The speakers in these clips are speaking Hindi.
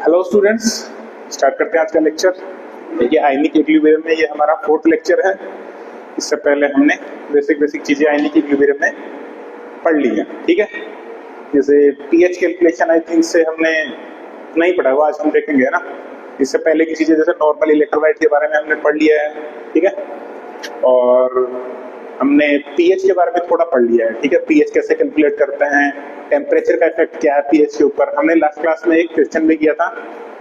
हेलो स्टूडेंट्स, स्टार्ट करते हैं आज का लेक्चर। देखिए आयनिक इक्विलिब्रियम में ये हमारा 4th लेक्चर है। इससे पहले हमने बेसिक चीजें आयनिक इक्विलिब्रियम में पढ़ ली है, ठीक है। जैसे पीएच कैलकुलेशन आई थिंक से हमने नहीं पढ़ा हुआ, आज हम देखेंगे, है ना। इससे पहले की चीजें जैसे नॉर्मल इलेक्ट्रोलाइट के बारे में हमने पढ़ लिया है, ठीक है। और हमने पीएच के बारे में थोड़ा पढ़ लिया है, ठीक है। पीएच कैसे कैलकुलेट करते हैं, टेम्परेचर का इफेक्ट क्या है पीएच के ऊपर। हमने लास्ट क्लास में एक क्वेश्चन भी किया था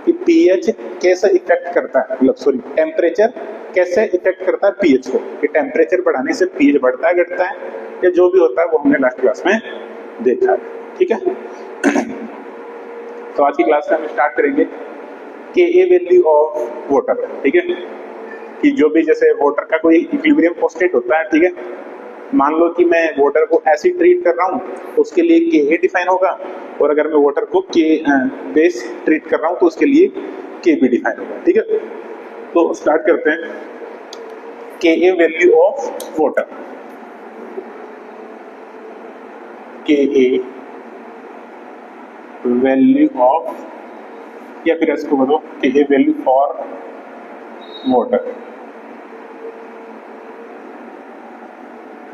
कि पीएच कैसे इफेक्ट करता है, मतलब सॉरी टेम्परेचर कैसे इफेक्ट करता है पीएच को, कि टेम्परेचर बढ़ाने से पीएच बढ़ता है घटता है या जो भी होता है, वो हमने लास्ट क्लास में देखा है, ठीक है। तो आज की क्लास में हम स्टार्ट करेंगे के ए वैल्यू ऑफ वाटर, ठीक है। कि जो भी जैसे वाटर का कोई इक्विलिब्रियम कांस्टेंट होता है, ठीक है। मान लो कि मैं वाटर को एसिड ट्रीट कर रहा हूँ, उसके लिए के ए डिफाइन होगा, और अगर मैं वाटर को के बेस ट्रीट कर रहा हूँ तो उसके लिए के बी डिफाइन होगा, ठीक है। तो स्टार्ट करते हैं। के ए वैल्यू ऑफ वाटर, के ए वैल्यू ऑफ, या फिर इसको बोलो के A value for water.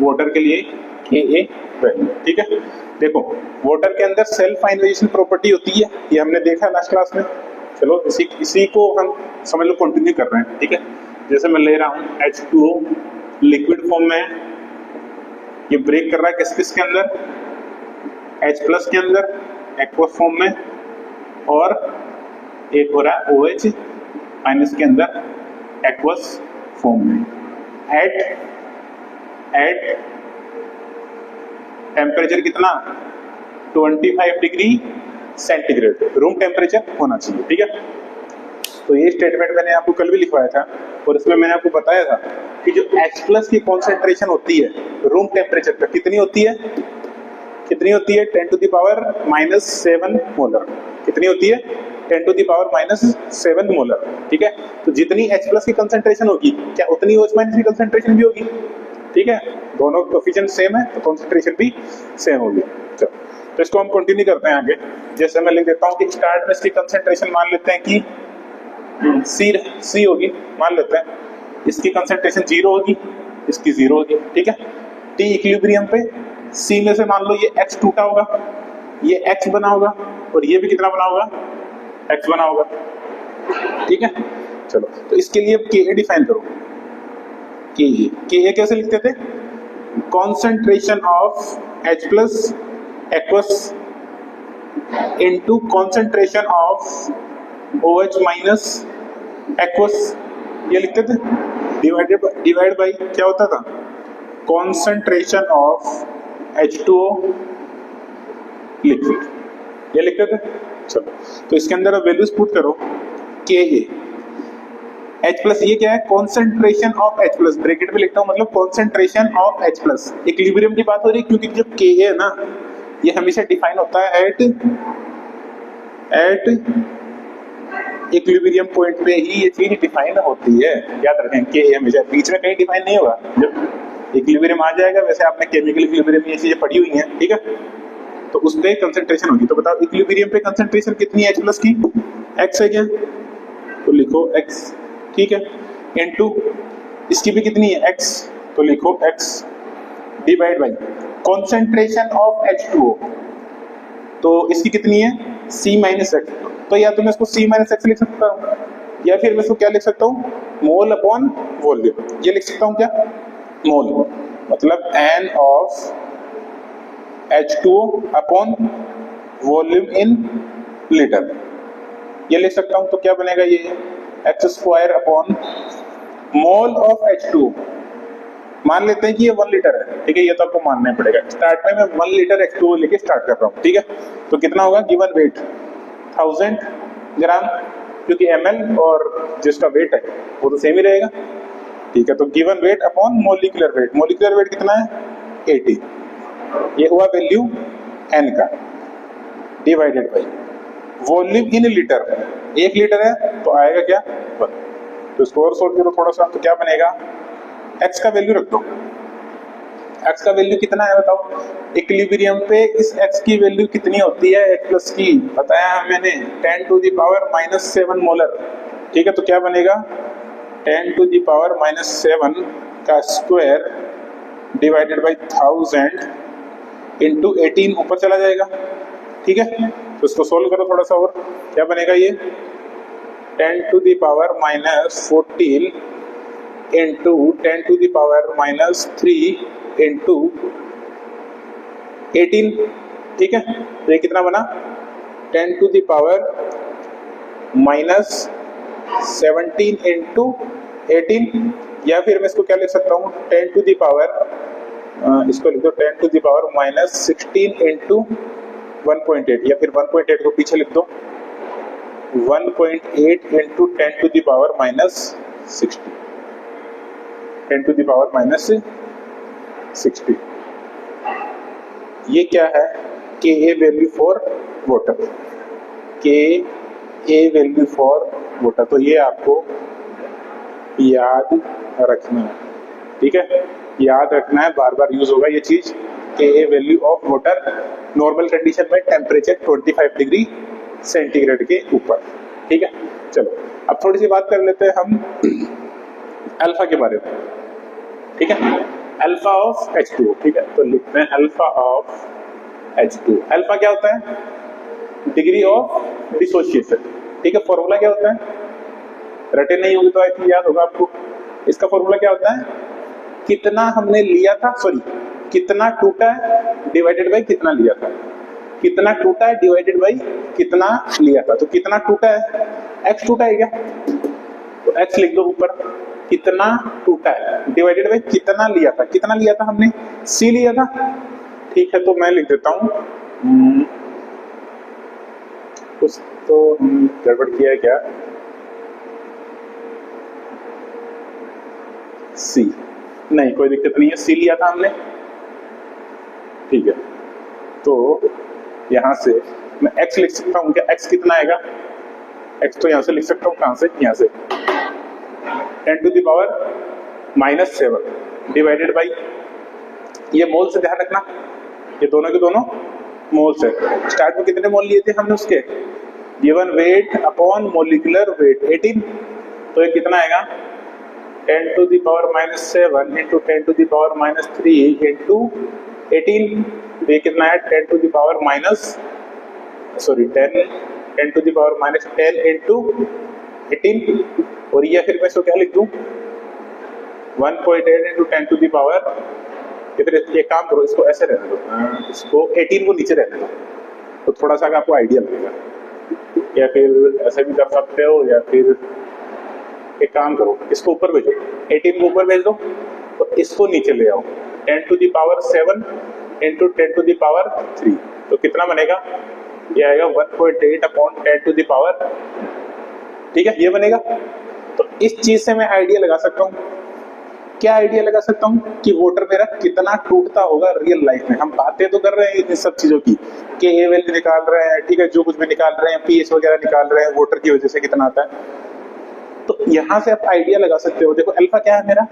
Water के लिए के ए वैल्यू, ठीक है। देखो वाटर के अंदर सेल्फ आयनाइजेशन प्रॉपर्टी होती है, ये हमने देखा लास्ट क्लास में। चलो इसी को हम समझ लो कंटिन्यू कर रहे हैं, ठीक है। जैसे मैं ले रहा हूँ H2O लिक्विड फॉर्म में, ये ब्रेक कर रहा है किस किस के अंदर, H+ के अंदर एक्वस फॉर्म में, और एक हो रहा है OH- के अंदर एक्वस फॉर्म में। एट टेम्परेचर कितना, 25 डिग्री सेंटीग्रेड रूम टेम्परेचर होना चाहिए, ठीक है। तो ये स्टेटमेंट मैंने आपको कल भी लिखवाया था, और इसमें मैंने आपको बताया था कि जो H+ की कॉन्सेंट्रेशन होती है रूम टेम्परेचर पर कितनी होती है, 10⁻⁻7 मोलर। कितनी होती है, 10⁻⁻7 मोलर, ठीक है। तो जितनी H+ की कंसंट्रेशन होगी, क्या उतनी OH- की कंसंट्रेशन भी होगी, ठीक है। दोनों कोएफिशिएंट सेम है तो कंसंट्रेशन भी सेम होगी। चलो तो इसको हम कंटिन्यू करते हैं आगे। जैसे मैं लिख देता हूँ कि स्टार्ट में इसकी कंसंट्रेशन मान लेते हैं कि सी होगी, मान लेते हैं। इसकी कंसंट्रेशन 0 होगी, इसकी 0 होगी, ठीक है। टी इक्विलिब्रियम पे सी में से मान लो ये X टूटा होगा, ये X बना होगा, और ये भी कितना बना होगा, X बना होगा, ठीक है। चलो तो इसके लिए के ए डिफाइन करो। के ए कैसे लिखते थे, concentration of H+ aqueous into concentration of OH- aqueous, ये लिखते थे। डिवाइड बाई क्या होता था, कॉन्सेंट्रेशन ऑफ H2O लिक्विड, ये लिखते थे। चलो तो इसके अंदर अब वैल्यूज पुट करो। के ए H+, ये क्या है, कॉन्सेंट्रेशन ऑफ H+, ब्रैकेट में लिखता हूं, मतलब कॉन्सेंट्रेशन ऑफ H+। इक्विलिब्रियम की बात हो रही है, क्योंकि जब के ए है ना, ये हमेशा डिफाइन होता है एट इक्विलिब्रियम पॉइंट पे ही ये चीज डिफाइन होती है। याद रखें के ए हमेशा बीच में कहीं डिफाइन नहीं होगा। जब इक्विलिब्रियम आ जाएगा, वैसे आपने केमिकल इक्विलिब्रियम ये चीजें पढ़ी हुई हैं, ठीक है, तो उस पे कंसंट्रेशन होगी। तो बताओ इक्विलिब्रियम पे कंसंट्रेशन कितनी है H+ की, X है क्या, तो लिखो X, ठीक है। इनटू इसकी भी कितनी है X, तो लिखो X, divide by concentration of H2O, तो इसकी कितनी है C- X। तो या तो मैं इसको C- X लिख सकता हूँ, या फिर मैं इसको क्या लिख सकता हूँ, मोल अपॉन वॉल्यूम, ये लिख सकता हूँ क्या, मोल, मतलब N of H2O upon volume in litre, ये लिख सकता हूँ। तो क्या बनेगा, ये X² upon mole of H2O। मान लेते हैं कि ये 1 लीटर है, ठीक है, ये तो आपको मानना पड़ेगा। स्टार्ट में मैं 1 लीटर H2O लेके स्टार्ट कर रहा हूँ, ठीक है। तो कितना होगा, गिवन वेट 1000 ग्राम, क्योंकि ml और जिसका वेट है वो तो सेम ही रहेगा, ठीक है। तो given weight upon molecular wait, molecular weight कितना है 80, ये हुआ वैल्यू n का, divided by volume in litre, 1 litre है तो आएगा क्या 1। तो इसको और सोल्व करो थोड़ा सा, तो क्या बनेगा, x का वैल्यू रख दो, x का वैल्यू कितना है बताओ, इक्विलिब्रियम पे इस x की वैल्यू कितनी होती है, H प्लस की बताया मैंने 10 टू द पावर -7 मोलर। ठीक है, तो क्या बनेगा 10 टू द पावर -7 का स्क्वायर डिवाइडेड बाई 1000 इंटू 18 ऊपर चला जाएगा। ठीक है, तो इसको सोल्व करो थोड़ा सा और, क्या बनेगा ये 10 to the power -14 into 10 to the power -3 into 18। ठीक है, तो ये कितना बना 10 टू द पावर -17 इंटू 18, या फिर मैं इसको क्या लिख सकता हूँ 10 टू द पावर इसको लिख दो 10 टू द पावर -16 इंटू 1.8, या फिर 1.8 को पीछे लिख दो 1.8 into 10 to the power -60, 10 to the power -60। ये क्या है के ए वैल्यू फॉर वाटर, के ए वैल्यू फॉर वाटर, तो ये आपको याद रखना है। ठीक है, याद रखना है, बार बार यूज होगा ये चीज, K A value of water normal condition में टेम्परेचर 25 डिग्री सेंटीग्रेड के ऊपर। ठीक है, चलो अब थोड़ी सी बात कर लेते हैं हम अल्फा के बारे में। ठीक है, अल्फा ऑफ H2O। ठीक है, तो लिखते हैं अल्फा ऑफ H2O। अल्फा क्या होता है, डिग्री ऑफ डिसोसिएशन। ठीक है, फॉर्मूला क्या होता है, रटे नहीं होगी तो आई थिंक याद होगा आपको। इसका फॉर्मूला क्या होता है, कितना हमने लिया था, सॉरी कितना टूटा है डिवाइडेड बाई कितना लिया था, कितना टूटा है डिवाइडेड बाई कितना लिया था। तो कितना टूटा है, x टूटा है क्या, तो x लिख दो ऊपर, कितना टूटा है डिवाइडेड बाई कितना लिया था, कितना लिया था हमने c लिया था। ठीक है, तो मैं लिख देता हूं कुछ तो गड़बड़ किया है क्या, c नहीं कोई दिक्कत नहीं है, c लिया था हमने। ठीक है, तो यहां से मैं x लिख सकता हूं क्या, x कितना आएगा, x तो यहां से लिख सकता हूं, कहां से, यहां से 10 to the power -7 divided by, ये मोल से ध्यान रखना, ये दोनों के दोनों मोल से। स्टार्ट में कितने मोल लिए थे हमने उसके, given weight upon molecular weight 18, तो ये कितना आएगा 10 to the power -7 into 10 to the power -3 into 18, तो ये कितना है 10 to the power 10 to the power -10 into 18, और ये फिर मैं इसको क्या लिख दूं 1.8 इंटू 10 टू द पावर, या फिर ये काम करो इसको ऐसे रहने दो, इसको 18 को नीचे रहने दो, तो थोड़ा सा आपको आइडिया लगेगा, या फिर ऐसे भी कर सकते हो, या फिर एक काम करो इसको ऊपर भेजो, 18 को ऊपर भेज दो, तो इसको नीचे ले आओ 10 to the power 7 into 10 to the power 3, तो कितना बनेगा, ये आएगा 1.8 अपॉन 10 टू द पावर। ठीक है, ये बनेगा। तो इस चीज से मैं आइडिया लगा सकता हूँ, क्या आइडिया लगा सकता हूँ कि वाटर मेरा कितना टूटता होगा रियल लाइफ में। हम बातें तो कर रहे हैं इन सब चीजों की, के ए वैल्यू निकाल रहे हैं, ठीक है, जो कुछ भी निकाल रहे हैं, पीएच वगैरह निकाल रहे हैं, वाटर की वजह से कितना आता है, तो यहां से आप आइडिया लगा सकते हो। देखो अल्फा क्या है मेरा,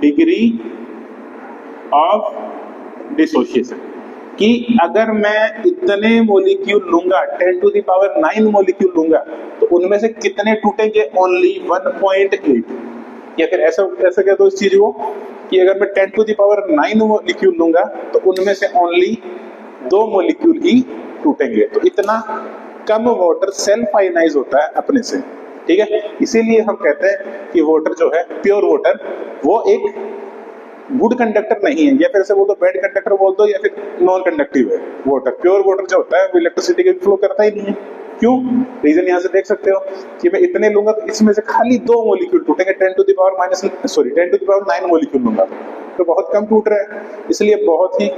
डिग्री ऑफ डिसोसिएशन, कि अगर मैं इतने मोलिक्यूल लूंगा 10 टू द पावर 9 मोलिक्यूल लूंगा, तो उनमें से कितने टूटेंगे, ओनली 1.8, या फिर ऐसा ऐसा कह दो इस चीज को कि अगर मैं 10 टू द पावर 9 मोलिक्यूल लूंगा तो उनमें से ओनली 2 मोलिक्यूल ही टूटेंगे। तो इतना कम वाटर सेल्फ आयनाइज होता है अपने से। ठीक है, इसीलिए हम कहते हैं कि वाटर जो है, प्योर वाटर, वो एक गुड कंडक्टर नहीं है, या फिर से बोल दो बैड कंडक्टर बोल दो, या फिर नॉन कंडक्टिव है वाटर। प्योर वाटर जो होता है वो इलेक्ट्रिसिटी के फ्लो करता ही नहीं है। क्यों, रीजन यहाँ से देख सकते हो कि मैं इतने लूंगा तो इसमें से खाली 2 मोलिक्यूल टूटेंगे, 10 टू द पावर 9 मोलिक्यूल लूंगा तो बहुत कम टूट रहे हैं, इसलिए बहुत ही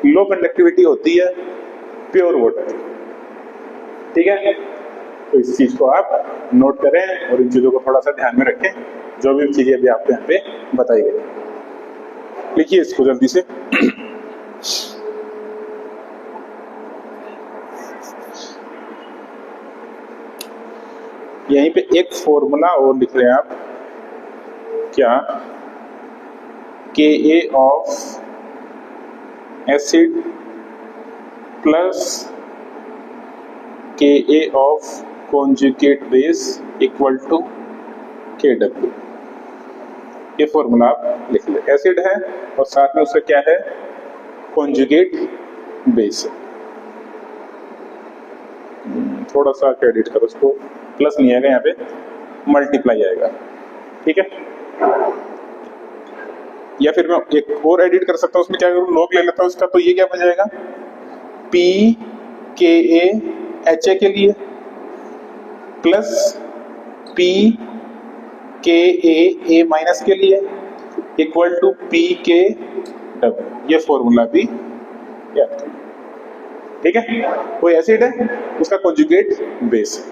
लो कंडक्टिविटी होती है प्योर वाटर। ठीक है, तो इस चीज को आप नोट करें और इन चीजों को थोड़ा सा ध्यान में रखें, जो भी चीजें अभी आपको यहाँ पे बताई गई। लिखिए इसको जल्दी से। यहीं पे एक फॉर्मूला और लिख रहे हैं आप, क्या Ka of acid plus Ka of conjugate base equal to Kw। ये फॉर्मूला आप लिख ले। एसिड है और साथ में उसका क्या है, कॉन्जुगेट बेस। थोड़ा सा एडिट करो उसको, प्लस नहीं आएगा यहाँ पे, मल्टीप्लाई आएगा, ठीक है। या फिर मैं एक और एडिट कर सकता हूँ, उसमें क्या करूँ, लॉग ले लेता हूँ उसका, तो ये क्या बन जाएगा, पी के ए एच ए के लिए प्लस पी के ए माइनस के लिए इक्वल टू पी के डब्ल्यू। ये फॉर्मूला भी याद करो, ठीक है। कोई एसिड है, उसका कॉन्जुगेट बेस है,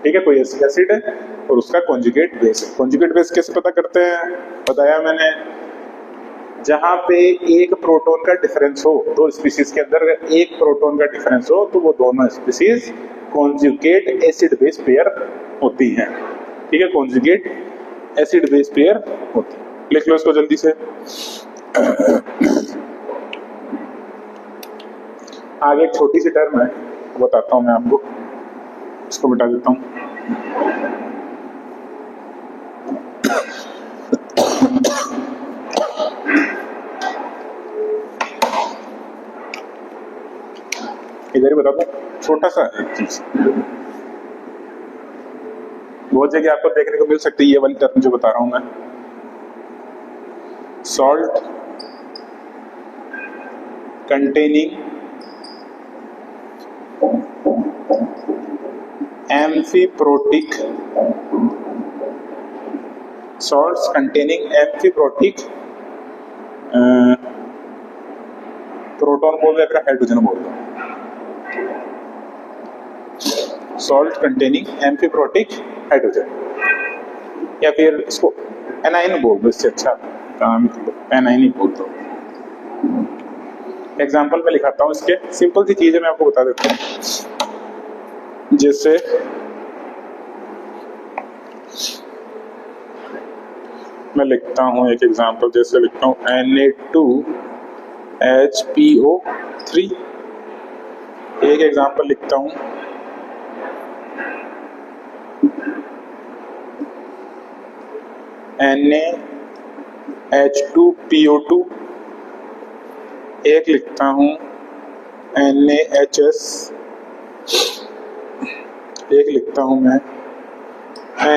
ठीक है। कोई एसिड है और उसका कॉन्जुगेट बेस है। कॉन्जुगेट बेस कैसे पता करते हैं, बताया मैंने, जहां पे एक प्रोटॉन का डिफरेंस हो, दो स्पीशीज के अंदर एक प्रोटॉन का डिफरेंस हो, तो वो दोनों species conjugate acid base pair होती हैं, ठीक है। कॉन्जुगेट एसिड बेस पेयर होती है। लिख लो इसको जल्दी से। आगे एक छोटी सी टर्म है, बताता हूं मैं आपको, इसको मिटा देता हूं। इधर ही बता दो, छोटा सा एक चीज, बहुत जगह आपको देखने को मिल सकती है ये वाली टर्म जो बता रहा हूं मैं। Salt containing amphiprotic, salts containing amphiprotic, proton बोल दो या फिर हाइड्रोजन बोल दो, सॉल्ट कंटेनिंग एम्फीप्रोटिक हाइड्रोजन, या फिर इसको एनाइन बोल दो, इससे अच्छा काम एनाइन ही बोल दो। एग्जाम्पल में लिखाता हूँ इसके, सिंपल सी चीज है, मैं आपको बता देता हूँ। जैसे मैं लिखता हूँ एक एग्जाम्पल, जैसे लिखता हूँ Na2HPO3। एक एग्जाम्पल लिखता हूँ NaH2PO2। एक लिखता हूँ NaHS। एक लिखता हूँ मैं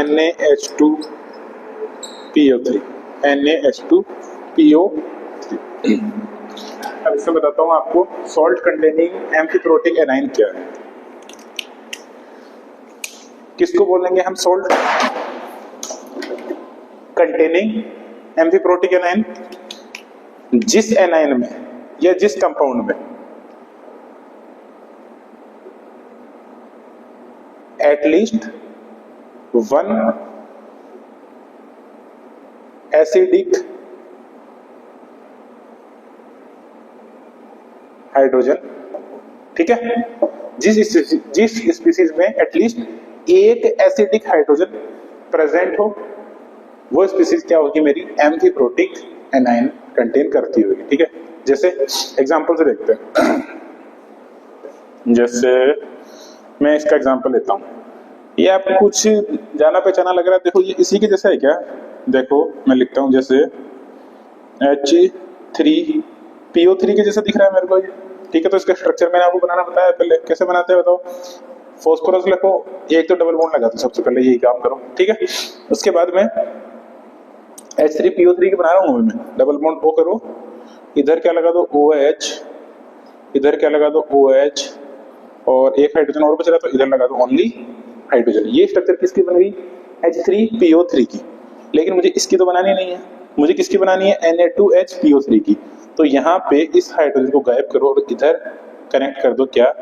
NaH2PO3, NaH2PO3। अब इससे बताता हूँ आपको सॉल्ट कंटेनिंग एम्फीप्रोटिक एनाइन क्या है। किसको बोलेंगे हम सॉल्ट कंटेनिंग एम्फीप्रोटिक एनाइन? जिस एनाइन में या जिस कंपाउंड में एटलीस्ट वन एसिडिक हाइड्रोजन, ठीक है। जिस स्पीसीज में एटलीस्ट एक एसिडिक हाइड्रोजन प्रेजेंट हो, वो स्पीसीज क्या होगी मेरी, एम्फीप्रोटिक एनाइन कंटेन करती होगी, ठीक है। जैसे एग्जांपल से देखते हैं, जैसे मैं इसका एग्जांपल लेता हूं, ये आपको कुछ जाना पहचाना लग रहा है, देखो ये इसी के जैसा है क्या, देखो मैं लिखता हूं जैसे H3PO3 के जैसा दिख रहा है मेरे को ये, ठीक है। तो इसका स्ट्रक्चर मैंने आपको बनाना बताया पहले, कैसे बनाते हैं बताओ। फॉस्फोरस लिखो, एक तो डबल बॉन्ड लगा दो, सबसे पहले यही काम करो, ठीक है। उसके बाद में H3PO3 के बना रहा हूँ मैं, डबल बॉन्ड O करो, इधर क्या लगा दो OH, इधर क्या लगा दो OH, और एक हाइड्रोजन और बचा तो इधर लगा दो ओनली हाइड्रोजन। ये स्ट्रक्चर किसकी बन गई, H3PO3 की। लेकिन मुझे इसकी तो बनानी नहीं है, मुझे किसकी बनानी है, Na2HPO3 की। तो यहाँ पे इस हाइड्रोजन को गायब करो और इधर कनेक्ट कर दो क्या,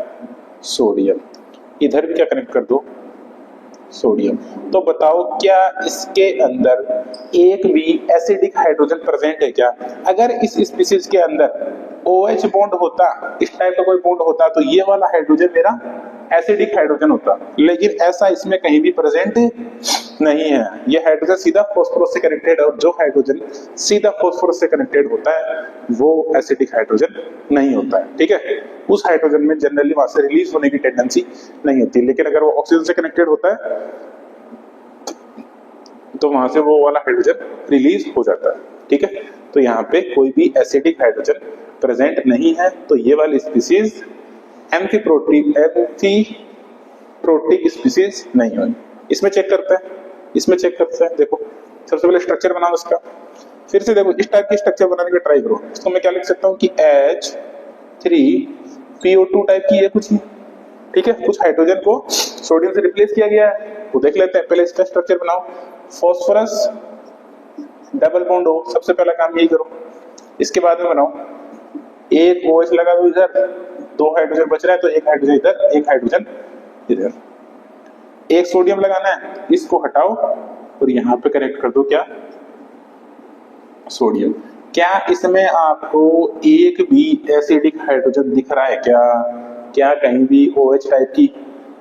सोडियम। इधर भी क्या कनेक्ट कर दो, सोडियम। तो बताओ क्या इसके अंदर एक भी एसिडिक हाइड्रोजन प्रेजेंट है क्या? अगर इस स्पीशीज के अंदर OH बॉन्ड होता, इस टाइप का कोई बॉन्ड होता, तो ये वाला हाइड्रोजन मेरा एसिडिक हाइड्रोजन होता, लेकिन ऐसा इसमें कहीं भी प्रेजेंट नहीं है। ये हाइड्रोजन सीधा फास्फोरस से कनेक्टेड है, और जो हाइड्रोजन सीधा फास्फोरस से कनेक्टेड होता है वो एसिडिक हाइड्रोजन नहीं होता है, ठीक है। उस हाइड्रोजन में जनरली वहां से रिलीज होने की टेंडेंसी नहीं होती, लेकिन अगर वो ऑक्सीजन से कनेक्टेड होता है तो वहां से वो वाला हाइड्रोजन रिलीज हो जाता है, ठीक है। तो यहाँ पे कोई भी एसिडिक हाइड्रोजन प्रेजेंट नहीं है, तो ये वाली स्पीसीज एम्फीप्रोटिक स्पीसीज नहीं है। इसमें चेक करते हैं, इसमें चेक करते हैं। देखो सबसे पहले स्ट्रक्चर बनाओ इसका, फिर से देखो इस टाइप की स्ट्रक्चर बनाने का ट्राई करो। इसको मैं क्या लिख सकता हूँ कि H3PO2 टाइप की है कुछ, ठीक है। कुछ हाइड्रोजन को सोडियम से रिप्लेस किया गया है, वो देख लेते हैं। पहले इसका स्ट्रक्चर बनाओ, फॉस्फोरस डबल बॉन्ड हो, सबसे पहला काम यही करो। इसके बाद में बनाओ एक OH लगा दो इधर, 2 हाइड्रोजन बच रहा है तो एक हाइड्रोजन इधर, एक हाइड्रोजन इधर। एक सोडियम लगाना है, इसको हटाओ और यहाँ पे कनेक्ट कर दो क्या, सोडियम। क्या इसमें आपको एक भी एसिडिक हाइड्रोजन दिख रहा है क्या? क्या कहीं भी OH टाइप की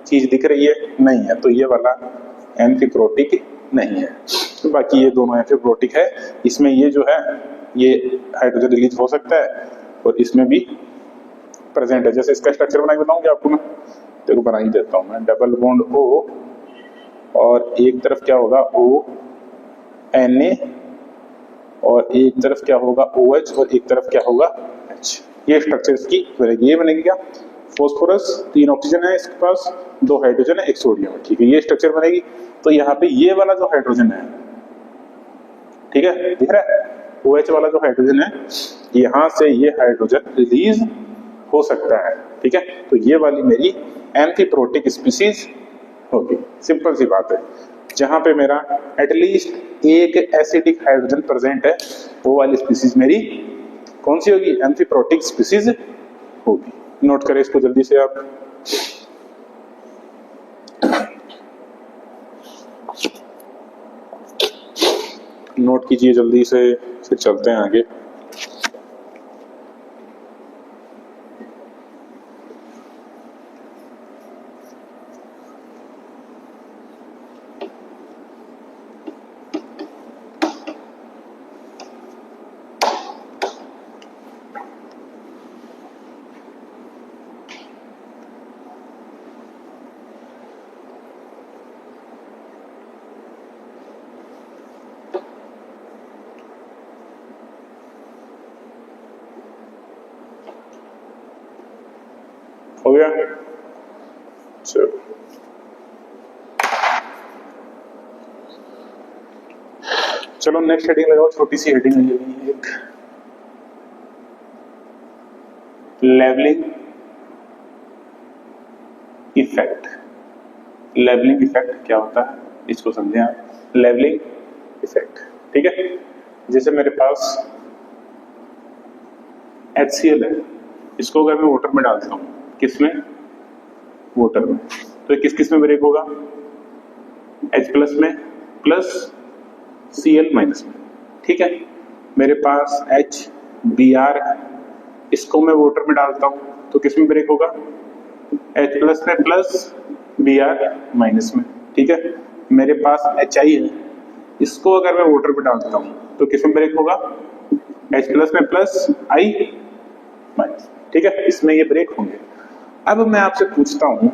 चीज दिख रही है? नहीं है, तो ये वाला एम्फीप्रोटिक नहीं है। तो बाकी ये दोनों एम्फीप्रोटिक है। इसमें ये जो है ये हाइड्रोजन रिलीज हो सकता है और इसमें भी प्रेजेंट है। जैसे इसका स्ट्रक्चर बना के बताऊंगा आपको मैं, देखो बना ही देता हूं मैं। डबल बॉन्ड O और एक तरफ क्या होगा ONA और एक तरफ क्या होगा OH और एक तरफ क्या होगा H। ये स्ट्रक्चर इसकी बनेगी। ये बनेगी क्या, फॉस्फोरस, 3 ऑक्सीजन है इसके पास, 2 हाइड्रोजन है, 1 सोडियम है, ठीक है। ये स्ट्रक्चर बनेगी। तो यहाँ पे ये वाला जो हाइड्रोजन है, ठीक है, दिख रहा है OH वाला जो हाइड्रोजन है, यहाँ से ये हाइड्रोजन रिलीज हो सकता है, ठीक है। तो ये वाली मेरी एम्फीप्रोटिक स्पीसीज होगी। सिंपल सी बात है, जहां पे मेरा एटलीस्ट एक एसिडिक हाइड्रोजन प्रेजेंट है वो वाली स्पीसीज मेरी कौन सी होगी, एम्फीप्रोटिक स्पीसीज होगी। नोट करें इसको जल्दी से आप। नोट कीजिए जल्दी से, फिर चलते हैं आगे। हो गया, चलो चलो नेक्स्ट हेडिंग लगाओ। छोटी सी हेडिंग है ये, एक लेवलिंग इफेक्ट। लेवलिंग इफेक्ट क्या होता है इसको समझें आप। लेवलिंग इफेक्ट, ठीक है। जैसे मेरे पास HCl है, इसको अगर मैं वाटर में डालता हूँ, किसमें, वाटर में, तो किस किस में ब्रेक होगा, H प्लस में प्लस Cl माइनस में, ठीक है। मेरे पास HBr है, इसको मैं वाटर में डालता हूँ तो किस में ब्रेक होगा, H प्लस में प्लस Br माइनस में, ठीक है। मेरे पास HI है, इसको अगर मैं वाटर में डालता हूँ तो किस में ब्रेक होगा, H प्लस में प्लस I माइनस, ठीक है। इसमें ये ब्रेक होंगे। अब मैं आपसे पूछता हूं,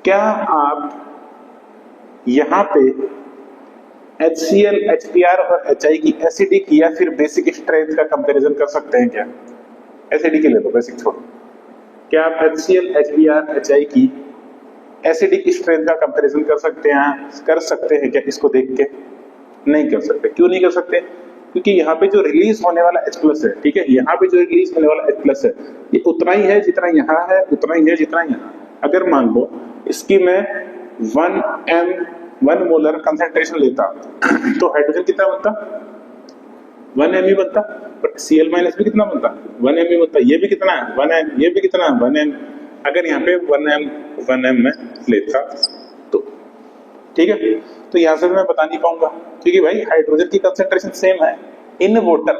क्या आप यहां पे HCl, HBr और HI की एसिडिक या फिर बेसिक स्ट्रेंथ का कंपैरिजन कर सकते हैं क्या? एसिडिक ले लो, बेसिक छोड़ो। क्या आप HCl, HBr, HI की एसिडिक स्ट्रेंथ का कंपैरिजन कर सकते हैं क्या इसको देख के? नहीं कर सकते। क्यों नहीं कर सकते? क्योंकि यहाँ पे जो रिलीज होने वाला H प्लस है, ठीक है, यहाँ पे जो रिलीज होने वाला H प्लस है ये उतना ही है जितना यहाँ है, उतना ही है जितना यहाँ। अगर मान लो इसकी मैं 1 मोलर कंसेंट्रेशन लेता तो हाइड्रोजन कितना बनता, 1 m ही बनता। पर Cl माइनस भी कितना बनता, 1 m ही बनता। ये भी कितना है, 1 m, ये भी कितना है, 1 m। अगर यहाँ पे 1 m में लेता तो, ठीक है। तो यहां से मैं बता नहीं पाऊंगा क्योंकि भाई हाइड्रोजन की कंसेंट्रेशन सेम है इन वाटर,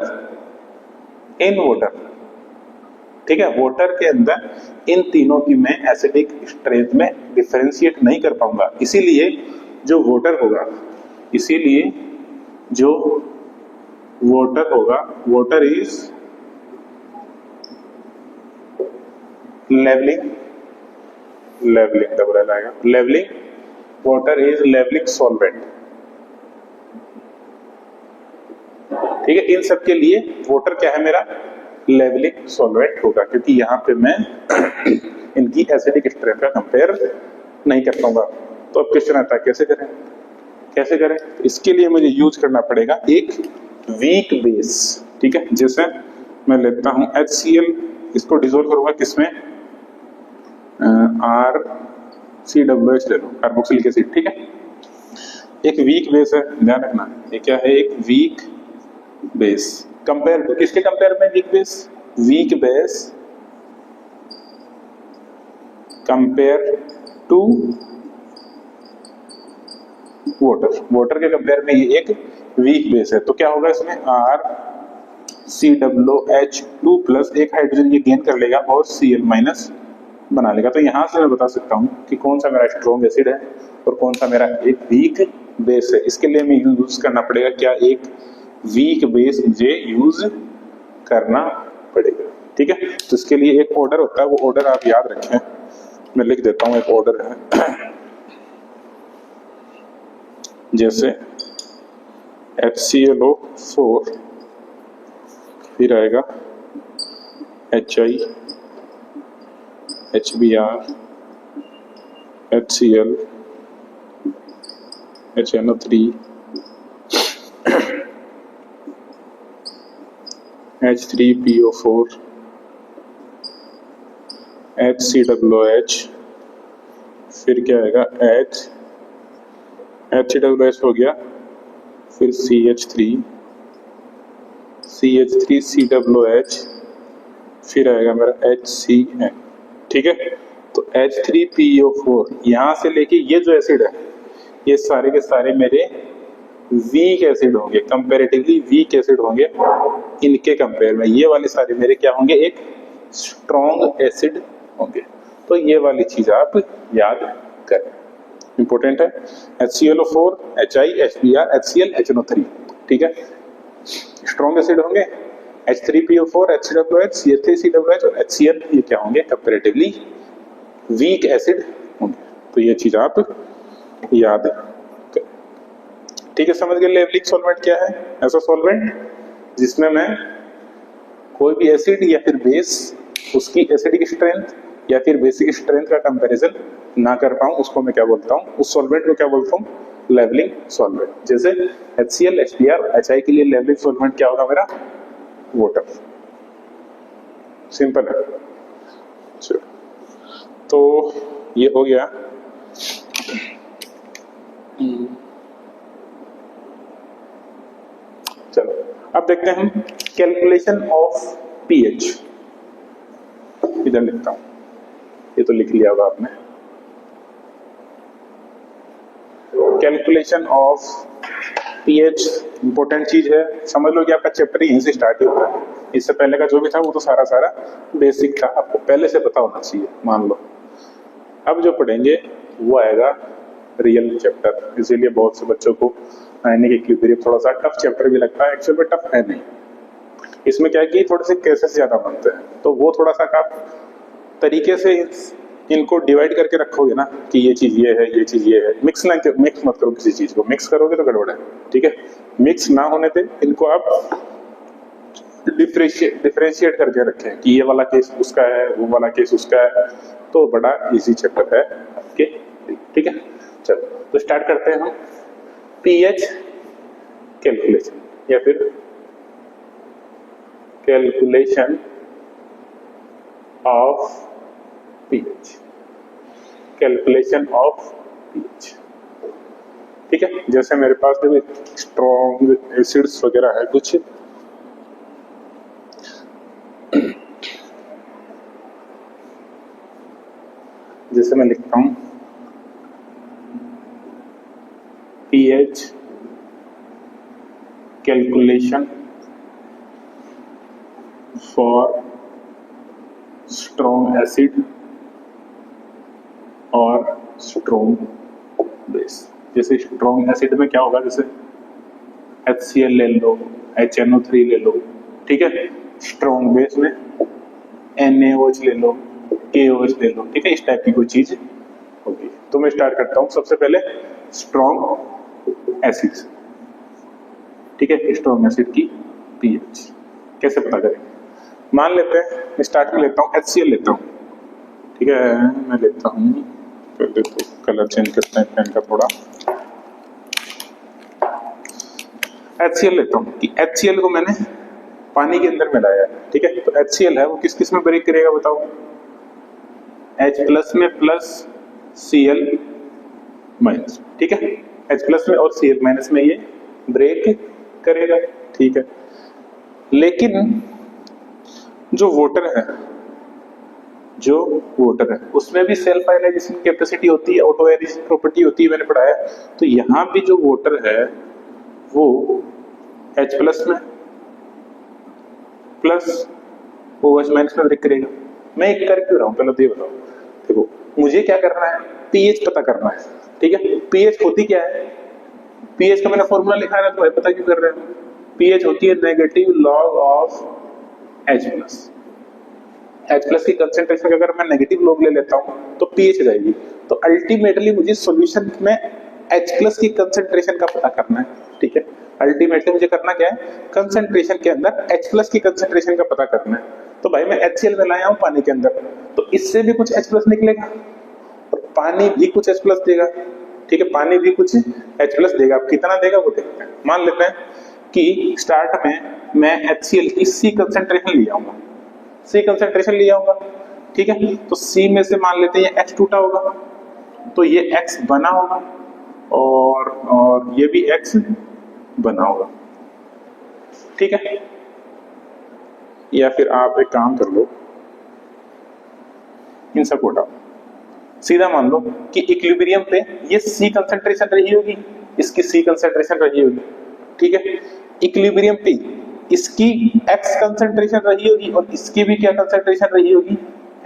ठीक है, वाटर के अंदर इन तीनों की मैं एसिडिक स्ट्रेंथ में डिफरेंशिएट नहीं कर पाऊंगा, इसीलिए जो वाटर होगा, इसीलिए जो वाटर होगा, water is levelling, levelling double L आएगा, levelling, water is levelling solvent. ठीक है, इन सब के लिए वाटर क्या है मेरा, लेवलिंग सॉल्वेंट होगा, क्योंकि यहाँ पे मैं इनकी एसिडिक स्ट्रेंथ का कंपेयर नहीं कर पाऊंगा। तो अब क्वेश्चन आता है कैसे करें, कैसे करें? इसके लिए मुझे यूज करना पड़ेगा एक वीक बेस। ठीक है, जैसे मैं लेता हूं HCl, इसको डिसॉल्व करूंगा किसमें, RCOH ले लो, कार्बोक्सिलिक एसिड। ठीक है, एक वीक बेस है, ध्यान रखना, ये क्या है, एक वीक बेस। कंपेयर टू किसके कंपेयर में weak base, weak base compare to water, water के कंपेयर में ये एक वीक बेस है। तो क्या होगा इसमें, RCOH2 प्लस एक हाइड्रोजन ये गेन कर लेगा और Cl माइनस बना लेगा। तो यहां से मैं बता सकता हूं कि कौन सा मेरा स्ट्रॉन्ग एसिड है और कौन सा मेरा एक वीक बेस है। इसके लिए मैं यूज करना पड़ेगा क्या, एक वीक बेस मुझे यूज करना पड़ेगा। ठीक है, तो इसके लिए एक ऑर्डर होता है, वो ऑर्डर आप याद रखें, मैं लिख देता हूं, एक ऑर्डर है जैसे HClO4, फिर आएगा HI, HBr, HCl, HNO3, H3PO4, HCOOH, फिर क्या आएगा, HCOOH हो गया, फिर CH3COOH, फिर आएगा मेरा HCN। ठीक है, तो H3PO4 यहां से लेके ये जो एसिड है, ये सारे के सारे मेरे वीक एसिड होंगे, कंपैरेटिवली वीक एसिड होंगे। इनके कंपेयर में ये वाले सारे मेरे क्या होंगे, एक स्ट्रॉन्ग एसिड होंगे। तो ये वाली चीज आप याद करें, इंपॉर्टेंट है। HClO4, HI, HBr, HCl, HNO3। ठीक है, स्ट्रॉन्ग एसिड होंगे, H3PO4, HCOOH, CH3COOH और HCl, ये क्या होंगे, कंपैरेटिवली वीक एसिड होंगे। तो ये चीज आप याद करें। ठीक है, समझ गए लेवलिंग सॉल्वेंट क्या है, ऐसा सॉल्वेंट जिसमें मैं कोई भी एसिड या फिर बेस, उसकी एसिडिक स्ट्रेंथ या फिर बेसिक स्ट्रेंथ का कंपैरिजन ना कर पाऊं, उसको मैं क्या बोलता हूं, उस सॉल्वेंट को क्या बोलता हूं, लेवलिंग सॉल्वेंट। जैसे HCl, HBr, HI के लिए लेवलिंग सॉल्वेंट क्या होगा मेरा, वाटर। सिंपल है। चलो, तो ये हो गया। चलो अब देखते हैं कैलकुलेशन ऑफ पीएच। इधर लिखता हूं, ये तो लिख लिया होगा आपने। कैलकुलेशन ऑफ पीएच इंपॉर्टेंट चीज है, समझ लो कि आपका चैप्टर यहीं से स्टार्ट होता है। इससे पहले का जो भी था वो तो सारा सारा बेसिक था, आपको पहले से पता होना चाहिए, मान लो। अब जो पढ़ेंगे वो आएगा रियल चैप्टर, इसीलिए बहुत से बच्चों को इक्विलिब्रियम थोड़ा सा टफ चैप्टर भी लगता है, एक्चुअल में टफ है नहीं। इसमें क्या है कि थोड़े से केसेस ज्यादा बनते हैं, तो वो थोड़ा सा आप तरीके से इनको डिवाइड करके रखोगे ना कि ये चीज ये है, ये चीज ये है। मिक्स मत करो किसी चीज को, मिक्स करोगे तो गड़बड़ है। ठीक है, मिक्स ना होने पे इनको आप डिफरेंशिएट करके रखें कि ये वाला केस उसका है, वो वाला केस उसका है, तो बड़ा इजी चैप्टर है आपके। ठीक है, चलो तो स्टार्ट करते हैं हम पीएच कैलकुलेशन, या फिर calculation of pH, calculation of pH. ठीक है, जैसे मेरे पास देखो स्ट्रॉन्ग एसिड्स वगैरह है कुछ, जैसे मैं लिखता हूं pH calculation for strong acid और स्ट्रॉन्ग बेस। जैसे स्ट्रॉन्ग एसिड में क्या होगा, जैसे HCl ले लो, HNO3 ले लो, ठीक है। स्ट्रॉन्ग बेस में NaOH ले लो, KOH ले लो, ठीक है। इस टाइप की कोई चीज होगी। तो मैं स्टार्ट करता हूं सबसे पहले स्ट्रॉन्ग एसिड, ठीक है। स्ट्रॉन्ग एसिड की pH कैसे पता करें? मान लेते हैं स्टार्ट में लेता हूं HCl लेता हूं, ठीक है। मैं लेता हूं, पहले तो कलर चेंज करते हैं पेन का थोड़ा। HCl लेता हूं कि HCl को मैंने पानी के अंदर मिलाया है, ठीक है। तो HCl है वो किस किस में ब्रेक करेगा बताओ? H+ में प्लस Cl माइनस, ठीक है। H+ में और Cl माइनस में ये ब्रेक करेगा, ठीक है। लेकिन जो वाटर है उसमें भी सेल्फ आयनाइजेशन कैपेसिटी होती है, ऑटो एडिशन प्रॉपर्टी होती है, मैंने पढ़ाया। तो यहां भी जो वाटर है वो H+ में प्लस OH माइनस में ब्रेक करेगा। मैं एक कर क्यों रहा हूं, पहले तो ये बताओ। देखो मुझे क्या करना है, pH पता करना है, ठीक है। pH होती क्या है? pH का मैंने फॉर्मूला लिखा है ना, तो पता क्यों कर रहे हैं? pH होती है negative log of H+। H+ की कंसेंट्रेशन का अगर मैं नेगेटिव लॉग ले लेता हूं तो pH जाएगी। तो अल्टीमेटली मुझे सॉल्यूशन में H+ की कंसेंट्रेशन का पता करना है, ठीक है। अल्टीमेटली मुझे करना क्या है, कंसेंट्रेशन के अंदर H+ की कंसेंट्रेशन का पता करना है। तो भाई मैं HCl में लाया हूं पानी के अंदर, तो इससे भी कुछ H+ निकलेगा और पानी भी कुछ H+ देगा, ठीक है। पानी भी कुछ H+ देगा। अब कितना देगा वो देखते हैं। मान लेते हैं कि स्टार्ट में मैं HCl की C कंसेंट्रेशन ले आऊंगा, C कंसेंट्रेशन ले आऊंगा, ठीक है। तो C में से मान लेते हैं H टूटा होगा, तो ये X बना होगा और ये भी X बना होगा, ठीक है। या फिर आप एक काम कर लो, इन सबको हटाओ, सीधा मान लो कि इक्विलिब्रियम पे ये C कंसेंट्रेशन रही होगी, इसकी C कंसेंट्रेशन रही होगी, ठीक है। इक्विलिब्रियम पे इसकी X कंसेंट्रेशन रही होगी और इसकी भी क्या कंसेंट्रेशन रही होगी,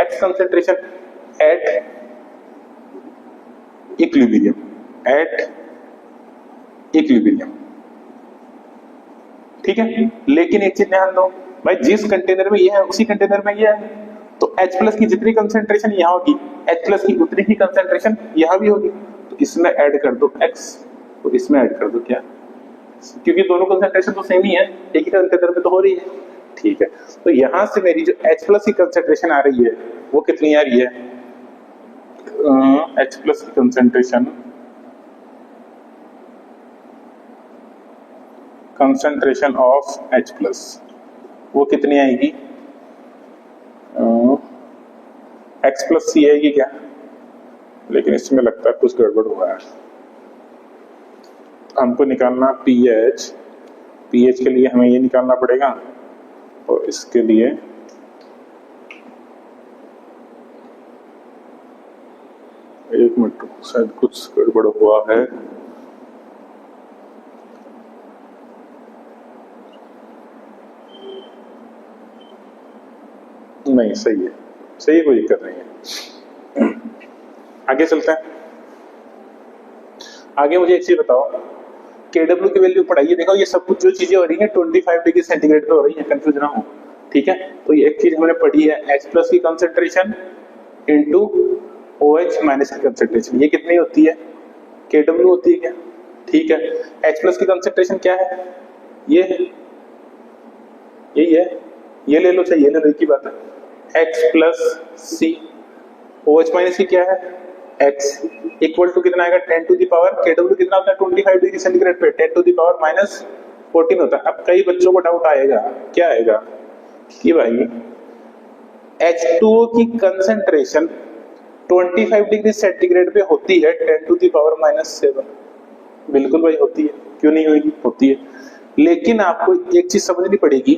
X कंसेंट्रेशन एट इक्विलिब्रियम, ठीक है। लेकिन एक चीज ध्यान दो भाई, जिस कंटेनर में ये है उसी कंटेनर में ये है, तो H+ की जितनी कंसेंट्रेशन यहाँ होगी H+ की उतनी ही कंसेंट्रेशन यहाँ भी होगी। तो इसमें ऐड कर दो X, तो इसमें ऐड कर दो क्या, क्योंकि दोनों कंसेंट्रेशन तो सेम ही है, एक ही कंटेनर में तो हो रही है, ठीक है। तो यहां से मेरी जो H+ की कंसेंट्रेशन आ रही है वो कितनी आ रही है, H+ की कंसेंट्रेशन ऑफ H+ वो कितनी आएगी, X+C आएगी क्या? लेकिन इसमें लगता है कुछ गड़बड़ हुआ है। हमको निकालना pH के लिए हमें ये निकालना पड़ेगा और इसके लिए एक मिनट, शायद कुछ गड़बड़ हुआ है। नहीं सही है, कोई दिक्कत नहीं है। आगे चलते हैं। आगे मुझे एक चीज बताओ, KW की वैल्यू पढ़ाइए। देखो ये सब कुछ जो चीजें हो रही हैं 25 डिग्री सेंटीग्रेड पे हो रही है, कंफ्यूज ना हो, ठीक है। तो ये एक चीज हमने पढ़ी है, H+ की कंसेंट्रेशन इनटू OH माइनस की कंसेंट्रेशन, ये कितनी होती है, KW होती है क्या, ठीक है। H+ की कंसेंट्रेशन क्या है, ये यही है, ये ले लो चाहे ये ले लो, एक ही बात है। X+C, OH माइनस की क्या है X, इक्वल टू कितना आएगा 10 टू द पावर, KW कितना होता है 25 डिग्री सेंटीग्रेड पे 10 टू द पावर -14 होता है। अब कई बच्चों को डाउट आएगा, क्या आएगा कि भाई H2O की कंसेंट्रेशन 25 डिग्री सेंटीग्रेड पे होती है 10 टू द पावर -7। बिल्कुल भाई होती है, क्यों नहीं होगी, होती है। लेकिन आपको एक चीज समझनी पड़ेगी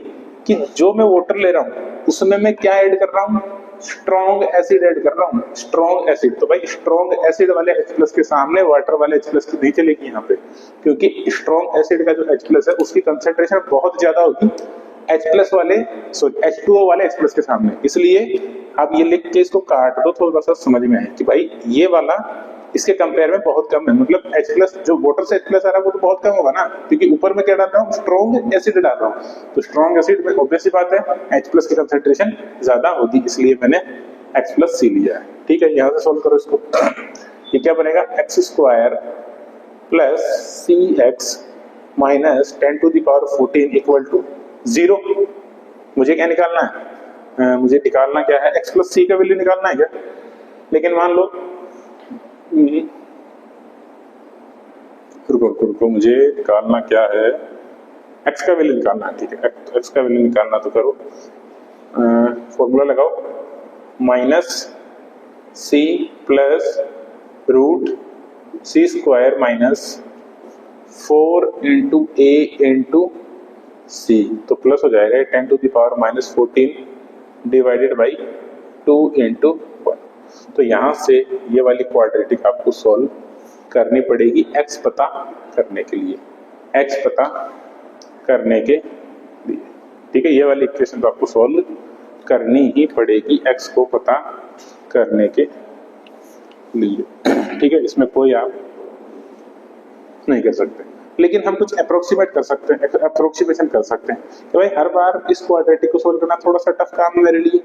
कि जो मैं वाटर ले रहा हूं उसमें मैं क्या ऐड कर रहा हूं, स्ट्रॉन्ग एसिड ऐड कर रहा हूं, स्ट्रॉन्ग एसिड। तो भाई स्ट्रॉन्ग एसिड वाले H+ के सामने वाटर वाले H+ की नहीं चलेगी यहाँ पे, क्योंकि स्ट्रॉन्ग एसिड का जो H+ है उसकी कंसेंट्रेशन बहुत ज्यादा होगी H+ वाले सॉरी H2O वाले H+ के सामने, इसलिए आप ये लिख के इसको काट दो, थोड़ा सा समझ में आए कि भाई ये वाला इसके कंपेयर में बहुत कम है, मतलब H+ जो वाटर से H+ आ रहा है वो तो बहुत कम होगा ना, क्योंकि ऊपर में क्या डाल रहा हूँ, स्ट्रॉन्ग एसिड डाल रहा हूँ, तो स्ट्रॉन्ग एसिड में ऑब्वियस सी बात है H+ की कंसेंट्रेशन ज्यादा होगी, इसलिए मैंने H+C लिया है। ठीक है, यहाँ से सोल्व करो इसको। ये क्या बनेगा, x² + CX - 10⁻14 = 0। मुझे क्या निकालना है, मुझे निकालना क्या है, x+C का वैल्यू निकालना है क्या। लेकिन मान लो रुको मुझे निकालना क्या है, x का वैल्यू निकालना है। ठीक है, x का वैल्यू निकालना तो करो, फॉर्मूला लगाओ, -C + √C² - 4 × A × C, तो प्लस हो जाएगा 10⁻14 / 2 × 1। तो यहां से ये वाली क्वाड्रेटिक आपको सॉल्व करनी पड़ेगी x पता करने के लिए, x पता करने के लिए। ठीक है, ये वाली इक्वेशन तो आपको सॉल्व करनी ही पड़ेगी x को पता करने के लिए। ठीक है, इसमें कोई आप नहीं कर सकते, लेकिन हम कुछ अप्रोक्सीमेट कर सकते हैं, अप्रोक्सीमेशन कर सकते हैं कि भाई हर बार इस क्वाड्रेटिक को सोल्व करना थोड़ा सा टफ काम है मेरे लिए।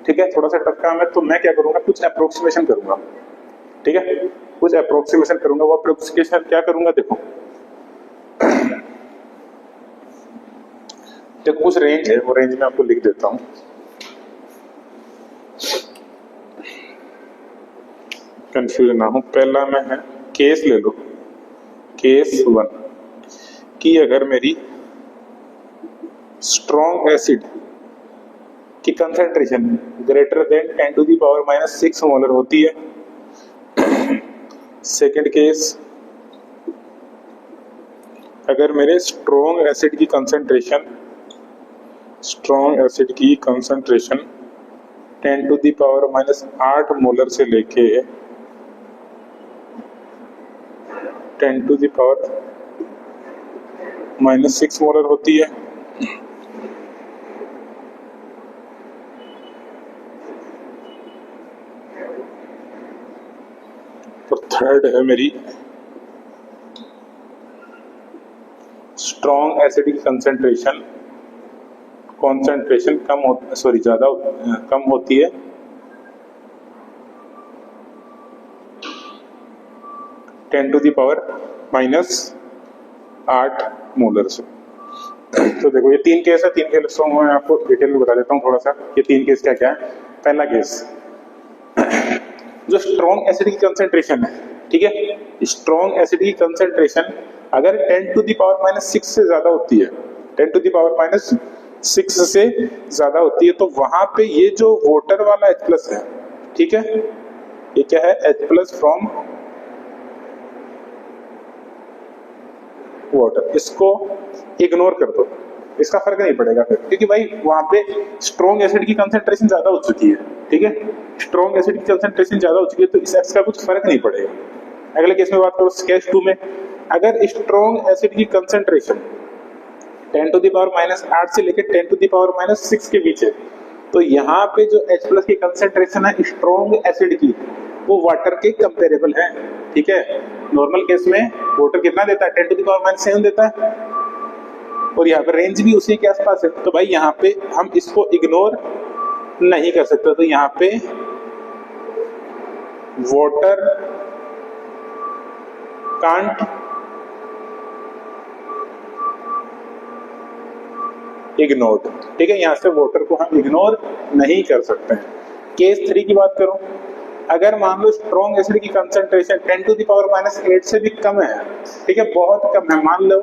ठीक है, थोड़ा सा टफ काम है, तो मैं क्या करूंगा, कुछ अप्रोक्सीमेशन करूंगा। ठीक है, कुछ अप्रोक्सीमेशन करूंगा। वो अप्रोक्सीमेशन क्या करूंगा, देखो कुछ रेंज है, वो रेंज में आपको लिख देता हूं। कंफ्यूज ना हो, पहला में है केस ले लो, केस 1 कि अगर मेरी स्ट्रॉन्ग एसिड की कंसेंट्रेशन ग्रेटर देन 10⁻⁻6 मोलर होती है। सेकेंड केस, अगर मेरे स्ट्रॉन्ग एसिड की कंसेंट्रेशन 10⁻8 मोलर से लेके 10⁻6 मोलर होती है। और थर्ड है मेरी स्ट्रॉन्ग एसिड की कंसेंट्रेशन कम होती है 10⁻8 मोलर से। तो देखो ये 3 केस है, 3 केस तो मैं आपको डिटेल में बता देता हूँ थोड़ा सा। ये 3 केस क्या क्या है। पहला केस, जो स्ट्रॉन्ग एसिड की कंसेंट्रेशन है, ठीक है, स्ट्रॉन्ग एसिड की कंसेंट्रेशन अगर 10⁻6 से ज्यादा होती है, 10⁻6 से ज्यादा होती है, तो वहां पे ये जो वाटर वाला H+ है, ठीक है, ये क्या है, H+ फ्रॉम वाटर, इसको इग्नोर कर दो, इसका फर्क नहीं पड़ेगा फिर, क्योंकि भाई वहां पे स्ट्रॉन्ग एसिड की कंसेंट्रेशन ज्यादा हो चुकी है। ठीक है, स्ट्रॉन्ग एसिड की कंसेंट्रेशन ज्यादा हो चुकी है, तो इस एक्स का कुछ फर्क नहीं पड़ेगा। अगले केस में बात करो, केस 2 में अगर स्ट्रॉन्ग एसिड की कंसेंट्रेशन 10⁻8 से लेकर 10⁻6 के बीच है, तो यहाँ पे जो H+ की कंसेंट्रेशन है स्ट्रॉन्ग एसिड की, वो वाटर के कंपेरेबल है। ठीक है, नॉर्मल केस में वाटर कितना देता है, 10⁻7 देता है, और यहाँ पे रेंज भी उसी के आसपास है। तो भाई यहाँ पे हम इसको इग्नोर नहीं कर सकते, तो यहाँ पे वाटर कांट इग्नोर्ड। ठीक है, यहाँ से वाटर को हम इग्नोर नहीं कर सकते हैं। केस 3 की बात करूं, अगर मान लो स्ट्रॉन्ग एसिड की कंसेंट्रेशन 10⁻8 से भी कम है, ठीक है, बहुत कम है, मान लो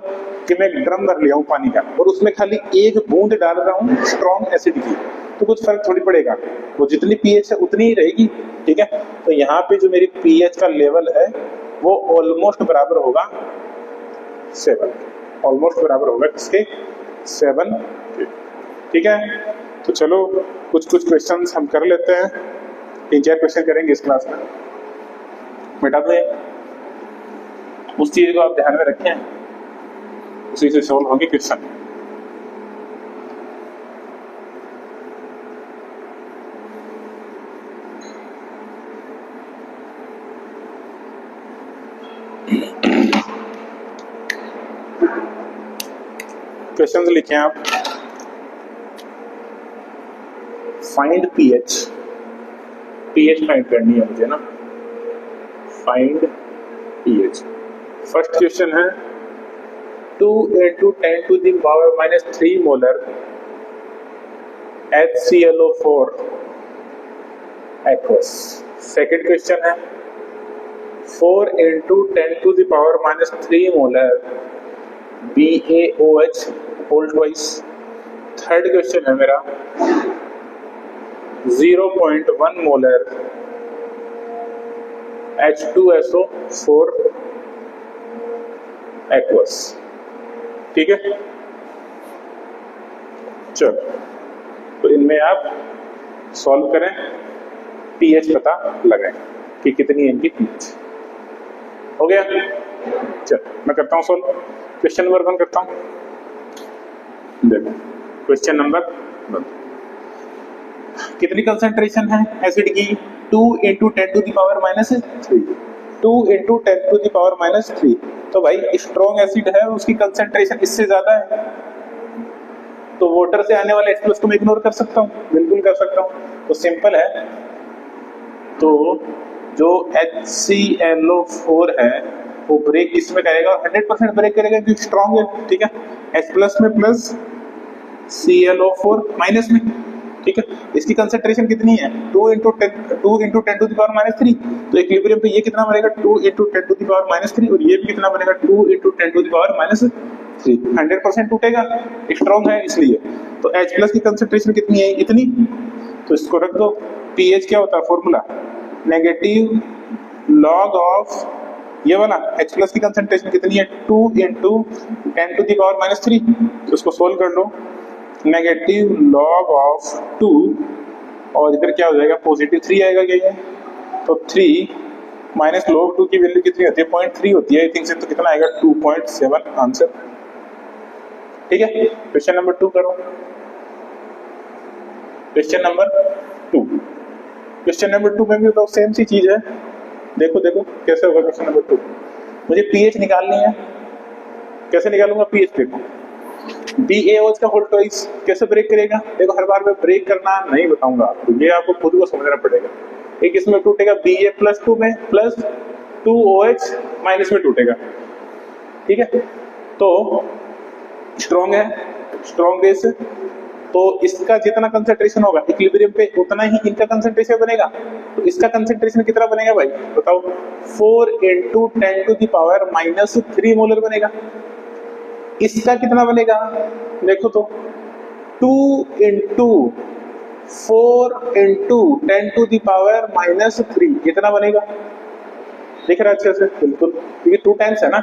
कि मैं एक ड्रम भर लिया हूं पानी का और उसमें खाली एक बूंद डाल रहा हूं स्ट्रॉन्ग एसिड की, तो कुछ फर्क थोड़ी पड़ेगा, वो जितनी पीएच है उतनी ही रहेगी। ठीक है, तो यहाँ पे जो मेरी पीएच का लेवल है वो ऑलमोस्ट बराबर होगा 7, ऑलमोस्ट बराबर होगा किसके, 7 के। ठीक है, तो चलो कुछ क्वेश्चंस हम कर लेते हैं, 3-4 क्वेश्चन करेंगे इस क्लास में। बेटा तो उस चीज को आप ध्यान में रखें, उसी से सॉल्व होंगे क्वेश्चन। क्वेश्चंस लिखे आप। फाइंड पीएच, पीएच फाइंड करनी है मुझे ना, फाइंड पीएच। फर्स्ट क्वेश्चन है 2 × 10⁻³ molar HClO4 aqueous। Second question है 4 × 10⁻³ molar BaOH whole twice. Third question है मेरा 0.1 मोलर H2SO4 aqueous। ठीक है, चलो तो इनमें आप सॉल्व करें, पीएच पता लगाएं कि कितनी है इनकी पीएच। हो गया, चलो मैं करता हूं सॉल्व। क्वेश्चन नंबर 1 करता हूं। देखो क्वेश्चन नंबर 1, कितनी कंसंट्रेशन है एसिड की? 2 × 10⁻³ 2 × 10⁻³ तो भाई स्ट्रॉन्ग एसिड है, उसकी कंसंट्रेशन इससे ज्यादा है, तो वाटर से आने वाले H+ को मैं इग्नोर कर सकता हूँ, बिल्कुल कर सकता हूँ। तो सिंपल है, तो जो HClO4 है वो ब्रेक इसमें करेगा, 100% ब्रेक करेगा क्योंकि स्ट्रॉन्ग है। ठीक है, H+ में प्लस ClO4 माइनस में। ठीक है, इसकी कंसंट्रेशन कितनी है? 2 × 10⁻³ तो इक्विलिब्रियम पे ये कितना बनेगा? 2 × 10⁻³ और ये भी कितना बनेगा? 2 × 10⁻³ 100% टूटेगा, स्ट्रॉन्ग है इसलिए। तो H+ की कंसंट्रेशन कितनी है? इतनी। तो इसको रख दो। पीएच क्या होता है फॉर्मूला? नेगेटिव लॉग ऑफ ये वाला H+ की कंसंट्रेशन कितनी है? 2 × 10⁻³ तो इसको सोल्व कर लो। नेगेटिव लॉग ऑफ 2 और इधर क्या हो जाएगा? पॉजिटिव 3 आएगा क्या? तो 3 माइनस लॉग 2 की वैल्यू कितनी होती है? 0.3 होती है आई थिंक से, तो कितना आएगा? 2.7 आंसर। ठीक है, क्वेश्चन नंबर 2 करो। क्वेश्चन नंबर 2, क्वेश्चन नंबर 2 में भी तो सेम सी चीज है। देखो देखो कैसे होगा क्वेश्चन नंबर 2। मुझे पीएच निकालनी है, कैसे निकालूंगा पीएच? देखो BaOH का होल ट्वाइस कैसे ब्रेक करेगा? देखो हर बार मैं ब्रेक करना नहीं बताऊंगा आपको, ये आपको खुद को समझना पड़ेगा। एक इसमें टूटेगा Ba+2 में प्लस 2OH माइनस में टूटेगा। ठीक है, तो स्ट्रॉन्ग है, स्ट्रॉन्ग बेस, तो इसका जितना कंसंट्रेशन होगा इक्विलिब्रियम पे उतना ही इनका कंसंट्रेशन बनेगा। तो इसका कंसंट्रेशन कितना बनेगा भाई बताओ? 4 × 10⁻³ मोलर बनेगा। इसका कितना बनेगा? देखो तो 2 × 4 × 10⁻³ इतना बनेगा। दिख रहा है अच्छे से? बिल्कुल, क्योंकि 2 टाइम्स है ना।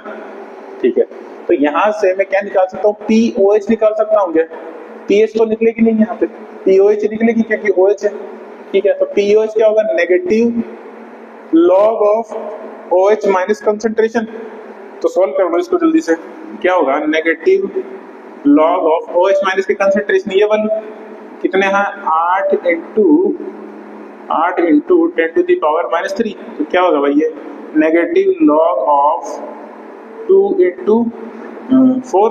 ठीक है, तो यहां से मैं क्या निकाल सकता हूँ? POH निकाल सकता हूँ क्या? पीएच तो निकलेगी नहीं, यहाँ पे POH निकलेगी क्योंकि OH है। ठीक है, तो POH क्या होगा? Negative log of OH minus concentration. तो सॉल्व कर लो इसको जल्दी से। क्या होगा? Negative log of OH minus की कंसंट्रेशन ये वाली कितने हैं? 8 × 10⁻³ तो क्या होगा भाई? ये नेगेटिव लॉग ऑफ 2 × 4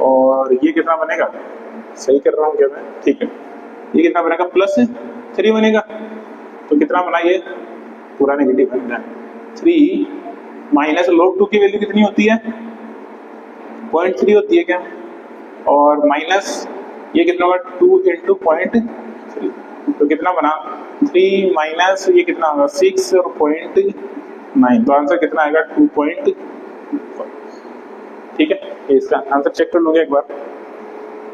और ये कितना बनेगा? सही कर रहा हूँ क्या मैं? ठीक है, ये कितना बनेगा? +3 बनेगा। तो कितना बना? ये पूरा नेगेटिव बन रहा है। 3 माइनस log 2 की वैल्यू कितनी होती है? 0.3 होती है क्या? और माइनस ये कितना होगा? 2 × 0.3 तो कितना बना? 3 माइनस ये कितना होगा? 6 और 0.9 तो आंसर कितना आएगा? 2.4। ठीक है, इसका आंसर चेक कर लूंगा एक बार,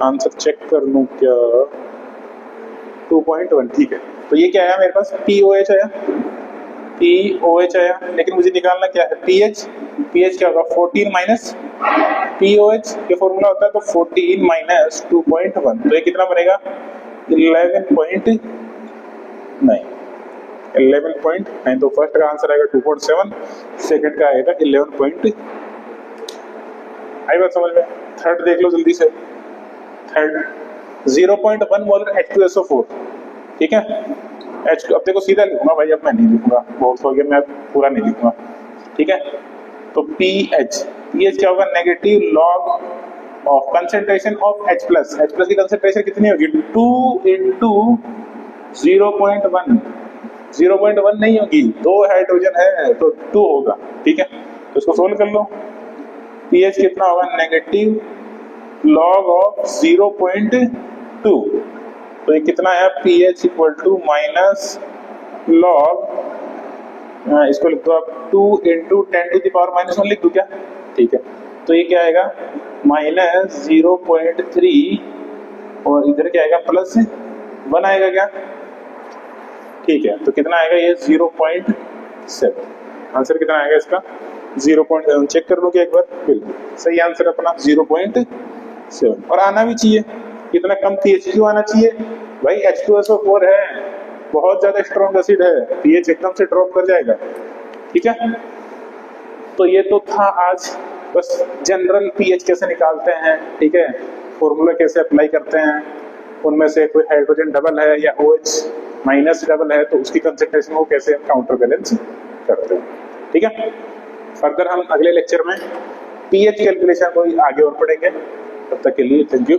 आंसर चेक कर लूं क्या? 2.1। ठीक है, तो ये क्या आया मेरे पास? POH आया, POH आया, लेकिन मुझे निकालना क्या है? पीएच। पीएच क्या होगा? 14 माइनस POH के फॉर्मूला होता है, तो 14 माइनस 2.1 तो ये कितना बनेगा? 11.9। 11.9 तो फर्स्ट का आंसर आएगा 2.7, सेकंड का आएगा 11. आई बात समझ में? थर्ड देख लो जल्दी से। Third 0.1 molar H2SO4। ठीक है, H2 अब देखो सीधा लिखूंगा भाई, अब मैं नहीं लिखूंगा, बहुत हो गया, मैं पूरा नहीं लिखूंगा। ठीक है, तो पीएच क्या होगा? Negative log of concentration of H plus की कंसेंट्रेशन कितनी होगी 2 इंटू 0.1 0.1 नहीं होगी, 2 हाइड्रोजन है तो 2 होगा। ठीक है, तो इसको सोल्व कर लो। pH कितना होगा नेगेटिव लॉग ऑफ 0.2, तो ये कितना है pH equal to minus log, इसको लिख दो आप 2 इंटू 10 टू द पावर -1 लिख दो क्या? ठीक है, तो ये क्या आएगा माइनस 0.3 और इधर क्या आएगा +1 आएगा क्या? ठीक है, तो कितना आएगा ये 0.7। आंसर कितना आएगा इसका 0.7। चेक कर लो क्या एक बार? बिल्कुल सही आंसर अपना 0.7। और आना भी चाहिए, कितना कम pH क्यों आना चाहिए भाई? H2SO4 है, बहुत ज्यादा स्ट्रॉन्ग एसिड है, pH एकदम से ड्रॉप कर जाएगा। ठीक है, तो ये तो था आज बस जनरल pH कैसे निकालते हैं, ठीक है, फॉर्मूला कैसे अप्लाई करते हैं, उनमें से कोई हाइड्रोजन डबल है या OH माइनस डबल है तो उसकी कंसेंट्रेशन को कैसे काउंटर बैलेंस करते हैं। ठीक है, फर्दर हम अगले लेक्चर में pH कैलकुलेशन को आगे और पढ़ेंगे। तब तक के लिए थैंक यू।